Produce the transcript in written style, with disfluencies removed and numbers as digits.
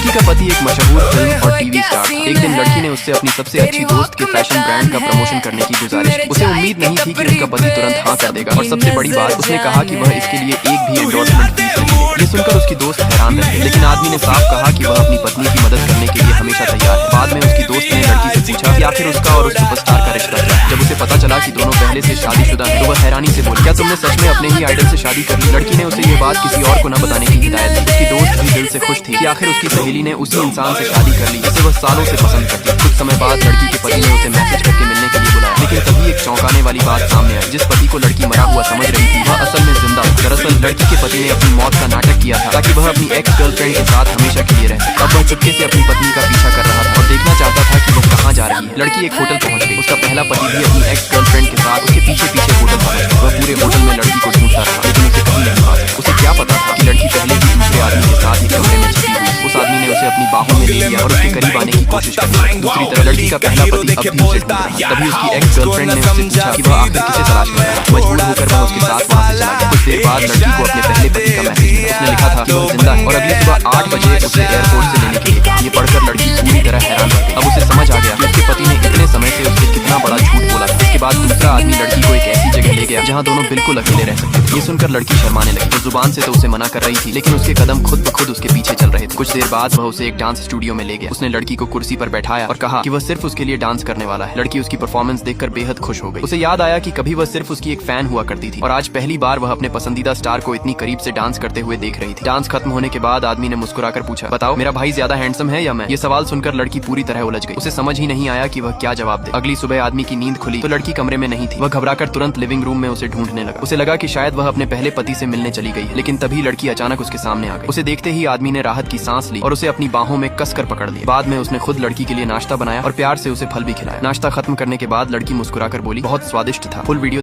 लड़की का पति एक मशहूर फिल्म और टीवी स्टार था। एक दिन लड़की ने उससे अपनी सबसे अच्छी दोस्त के फैशन ब्रांड का प्रमोशन करने की गुजारिश की। उसे उम्मीद नहीं थी कि उसका पति तुरंत हाँ कर देगा, और सबसे बड़ी बात, उसने कहा कि वह इसके लिए एक भी एंडोर्समेंट फीस नहीं देगी। ये सुनकर उसकी दोस्त हैरान रह गई, लेकिन आदमी ने साफ कहा कि वह अपनी पत्नी की मदद करने के लिए हमेशा तैयार है। बाद में उसकी दोस्त ने लड़की से पूछा कि आखिर उसका और उस सुपरस्टार का रिश्ता क्या है। जब उसे पता चला कि दोनों पहले से शादीशुदा हैं, तो वह हैरानी से बोली, क्या तुमने सच में अपने ही आइडल से शादी कर ली? लड़की ने उसे ये बात किसी और को न बताने की हिदायत दी। उसकी दोस्त भी दिल से खुश थी कि आखिर उसकी सहेली ने उसी इंसान से शादी कर ली जिसे वह सालों से पसंद करती। कुछ समय बाद लड़की के पति ने उसे मैसेज करके मिलने के लिए बुलाया, लेकिन तभी एक चौंकाने वाली बात सामने आई। जिस पति को लड़की मरा हुआ समझ रही थी, वह असल में जिंदा था। दरअसल लड़की के पति ने अपनी मौत का नाटक किया था ताकि वह अपनी एक्स गर्लफ्रेंड के साथ हमेशा के लिए रह सके। अब वह चुपके से अपनी पत्नी का पीछा कर रहा था और देखना चाहता था कि वह कहाँ जा रही है। लड़की एक होटल पहुंच गई। उसका पहला पति भी अपनी एक्स गर्लफ्रेंड के साथ उसके पीछे पीछे होटल पहुंच गया। वह पूरे होटल में लड़की को ढूंढता रहा, लेकिन उसे कहीं नहीं पा सका। उसे क्या पता था कि लड़की पहले ही दूसरे आदमी के साथ ही कमरे में छिपी हुई। उस आदमी ने उसे अपनी बाहों में ले लिया और उसके करीब आने की कोशिश की। दूसरी तरफ लड़की का पहला पति अब भी उसे ढूंढ रहा था। तभी उसकी एक्स गर्लफ्रेंड ने उससे पूछा कि वह आखिर किसे तलाश कर रहा है। मजबूर होकर वह उसके साथ वहां से चला गया। कुछ देर बाद लड़की को अपने पहले पति का मैसेज मिला। उसने लिखा था कि वह जिंदा है और अगली सुबह 8 बजे उसे एयरपोर्ट से लेने के लिए कहा। ये पढ़कर लड़की पूरी तरह हैरान रह गई। अब उसे समझ आ गया कि उसके पति ने इतने समय से उससे कितना बड़ा झूठ बोला था। इसके बाद दूसरा आदमी लड़की को एक ऐसी जगह ले गया जहाँ दोनों बिल्कुल अकेले रह सकते थे। ये सुनकर लड़की शर्माने लगी। तो जुबान से तो उसे मना कर रही थी, लेकिन उसके कदम खुद ब खुद उसके पीछे चल रहे थे। कुछ देर बाद वह उसे एक डांस स्टूडियो में ले गया। उसने लड़की को कुर्सी पर बैठाया और कहा कि वह सिर्फ उसके लिए डांस करने वाला है। लड़की उसकी परफॉर्मेंस देखकर बेहद खुश हो गई। उसे याद आया कि कभी वह सिर्फ उसकी एक फैन हुआ करती थी और आज पहली बार वह अपने पसंदीदा स्टार को इतनी करीब से डांस करते हुए देख रही थी। डांस खत्म होने के बाद आदमी ने मुस्कुराकर पूछा, बताओ मेरा भाई ज्यादा हैंडसम है या मैं? ये सवाल सुनकर लड़की पूरी तरह उलझ गई। उसे समझ ही नहीं आया कि वह क्या जवाब दे। अगली सुबह आदमी की नींद खुली तो लड़की कमरे में नहीं थी। वह घबराकर तुरंत लिविंग रूम में उसे ढूंढने लगा। उसे लगा कि शायद वह अपने पहले पति से मिलने चली गई, लेकिन तभी लड़की अचानक उसके सामने आ गई। उसे देखते ही आदमी ने राहत की सांस ली और उसे अपनी बाहों में कसकर पकड़ लिया। बाद में उसने खुद लड़की के लिए नाश्ता बनाया और प्यार से उसे फल भी खिलाया। नाश्ता खत्म करने के बाद लड़की मुस्कुराकर बोली, बहुत स्वादिष्ट था। Full video